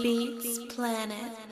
Beats Planet.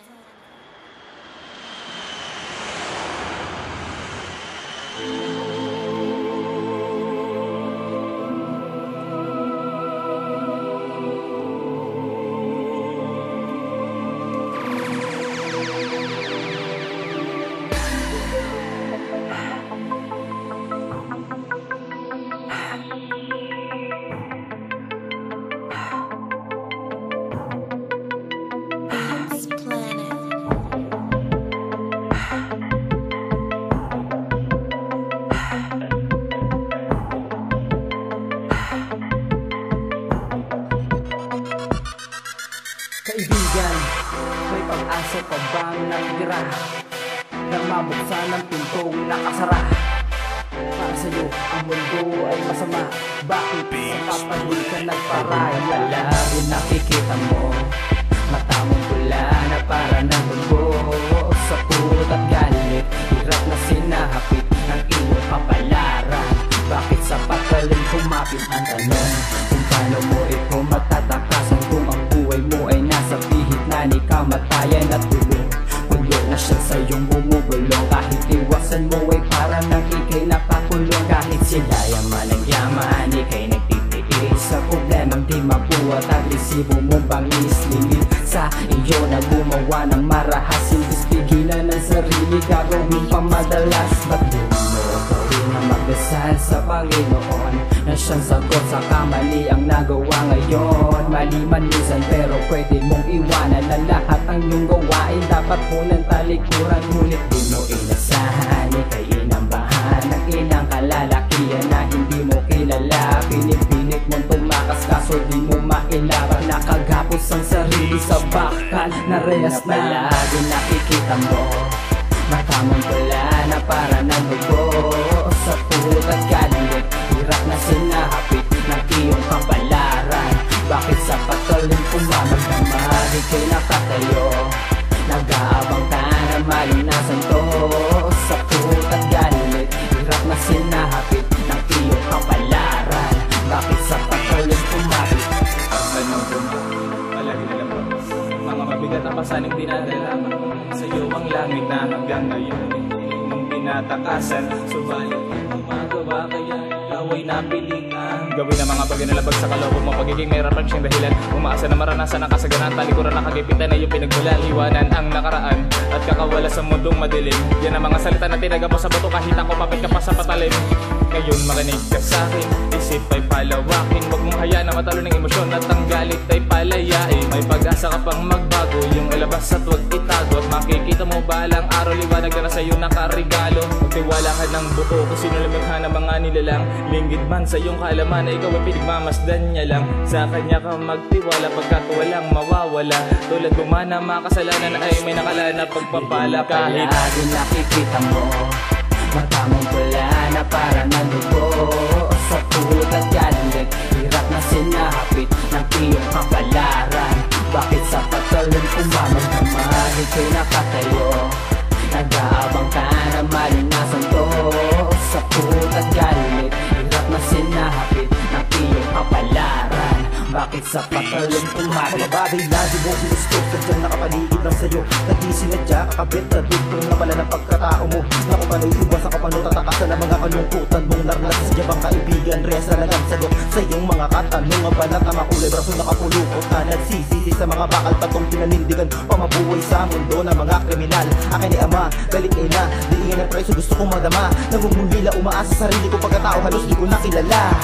Kaibigan, may pag-asa pa bang natira nang mabuksan ang pintong nakasara? Para sa'yo ang mundo ay masama, bakit sa papagod ka nagparaya? Palagi nakikita mo mata mong pula na para ng dugo, sa put at galit, hirap na sinahapit ang iyong kapalaran. Bakit sa patalim kumapit ang tanong kung paano mo ito matatakasan, kung ang buhay mo ay nasa pihit na ni kamatayan at tulong. Pulo na siya sa iyong bumubulong, kahit iwasan mo ay para nang ikay nakakulong. Kahit sila yaman ang yaman, ikay nagtitiis sa problemang di mabuhat at resibo mong bangis. Lingid sa iyo na gumawa ng marahas, imbis pigilan ng sarili, gagawin pa madalas. Ba't di mo gawin na magdasal sa Panginoon na siyang sagot sa kamali ang nagawa ngayon? Mali man minsan pero pwede mong iwanan na lahat ang iyong gawain dapat munang talikuran. Ngunit di mo inasahan, ikay inambahan ng ilang kalalakihan na hindi mo kilala. Pinipilit mong tumakas kaso di mo mailaban, nakagapos ang sarili sa bakal na rehas na. Palagi nakikita mo mata mong pula na para ng dugo, sa put at galit, hirap na sinahapit ng iyong kapalaran. Bakit sa patalim kumamagdamag, ikay nakatayo, nag-aabang ka na malinasan to, sa put at galit, hirap na sinahapit ng iyong kapalaran. Bakit sa patalim kumapit? Tanong ko na, palagi na lang ba mga mabigat na pasaning dinadala sa iyo ang langit na hanggang ngayon mong pinatakasan. Subalit gumagawa kaya ikaw ay napilitan gawin ang mga bagay na labag sa kaloob mo, pagiging mayroon siyang dahilan. Umaasa na maranasan ang kasaganaan, talikuran na kagipitan na iyong pinagmulan. Iwanan ang nakaraan at kakawala sa mundong madilim. Yan ang mga salita na tinaga mo sa bato kahit ako papit ka pa sa patalim. Ngayon makinig ka sa'kin, isip ay palawakin, huwag mong hayaan na matalo ng emosyon at ang galit ay palayain. May pag-asa ka pang magbago, yung ilabas at huwag itago, at makikita mo balang araw liwanag na sa'yo nakarigalo. Magtiwala ka ng buo kung sino lumikha ng mga nilalang, linggid man sa iyong kaalaman na ikaw ay pinagmamasdan niya lang. Sa kanya ka magtiwala pagkat walang mawawala, tulad mo man na makasalanan ay may nakala na pagpapala. Kahit palagi nakikita mo mata mong pula na para ng dugo, sa put at galit, hirap na sinahapit ng iyong kapalaran. Bakit sa patalim kumamagdamag, ikay nakatayo, nag-aabang ka na malinasan to, sa put at galit, hirap na sinahapit ng iyong kapalaran. Bakit sa patalim kumapit? Mga bagay na di mo ginusto, sadyang nakapaligid lang sa'yo, na di sinadya, kakabit na dito na pala ng pagkatao mo, na kung paano'y iwas ang kapano tatakasan ng mga kalungkutan mong naranasan. Sadya bang kaibigan, rehas na lang sagot sa iyong mga katanungan. Balat ang makulay, braso nakapulukot na nagsisisi sa mga bakal patong pinanindigan, pamabuhay sa mundo ng mga kriminal. Akin ni Ama, galit na, diingin ang preso, gusto kong madama, nangungulila, umaasa sa sarili ko, pagkatao halos di ko nakilala.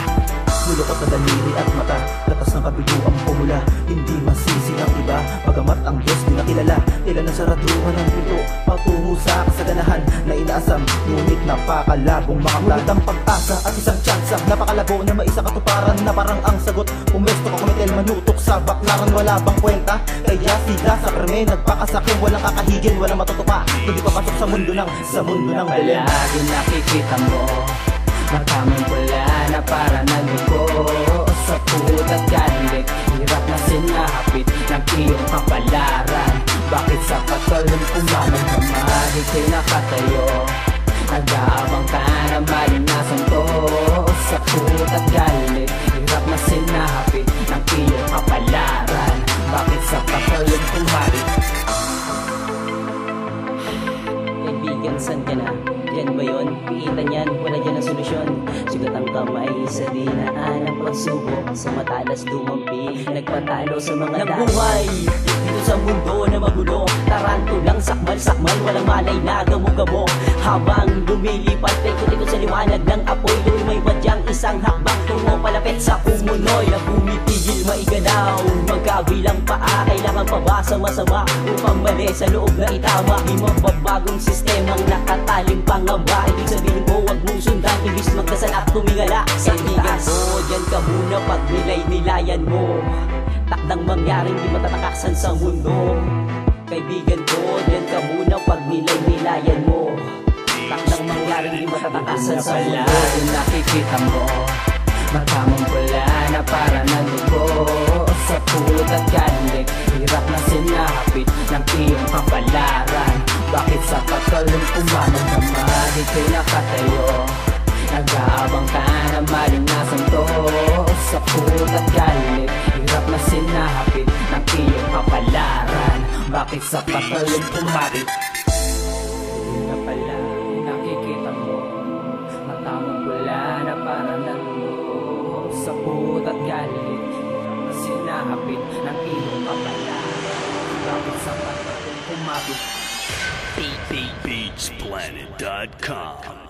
Nulukot na daliri at mata, latas ng kabiguang pumula, hindi masisi ang iba, pagamat ang Diyos di nakilala. Tila ng saraduhan ng pinto, patungo sa kasaganahan na inaasam, ngunit napakalabong mga ngunit ang pag-asa at isang tsansa, napakalabo na maisa katuparan na parang ang sagot. Pumesto ka kumitel, manutok sa baklaran, wala bang kwenta? Kaya sila sa krimen, nagpakasakin, walang kakahigin, walang matutupa, hindi papasok sa mundo ng dilim. Palagi nakikita mo mata mong pula na para ng dugo, sa put at galit, hirap na sinahapit ng iyong kapalaran. Bakit sa patalim kumamagdamag, ikay nakatayo, nag-aabang ka na malinasan to, sa put at galit, hirap na sinahapit ng iyong kapalaran. nagpatalo sa mga buhay dito sa mundo na magulo. Tarantulang sakmal-sakmal, walang malay na gamo-gamo. Habang lumilipat, ikot-ikot sa liwanag ng apoy, doon may badyang isang hakbang tungo palapit sa umunoy. Na bumitigil maiganaw, magkabilang paa, kailangan pa ba sa masama upang mali sa loob na itama? Di mababagong sistemang nakataling pangamba. Ibig sabihin ko, wag mong sundan, ibig magdasal at tumingala sa itaas. Diyan ka muna pag nilay-nilayan mo, takdang mangyaring di matatakasan sa mundo. Kaibigan ko, diyan ka muna pag nilay-nilayan mo, takdang mangyaring di matatakasan sa mundo. Yung nakikita mo, matamang pula na para nalugo sa pulot at galit, hirap na sinapit ng iyong kapalaran. Bakit sa patuloy umanong naman ika'y nakatayo, nag-aabang ka na malinasan to sa pulot at galit, hirap na sinapit ng iyong kapalaran. Bakit sa patuloy umabit? Yun na pala nakikita mo, matamang pula na para nalugo sa pulot at galit, sinahapit ng iyong kapalaran. Bakit sa patuloy umabit? Beatsplanet.com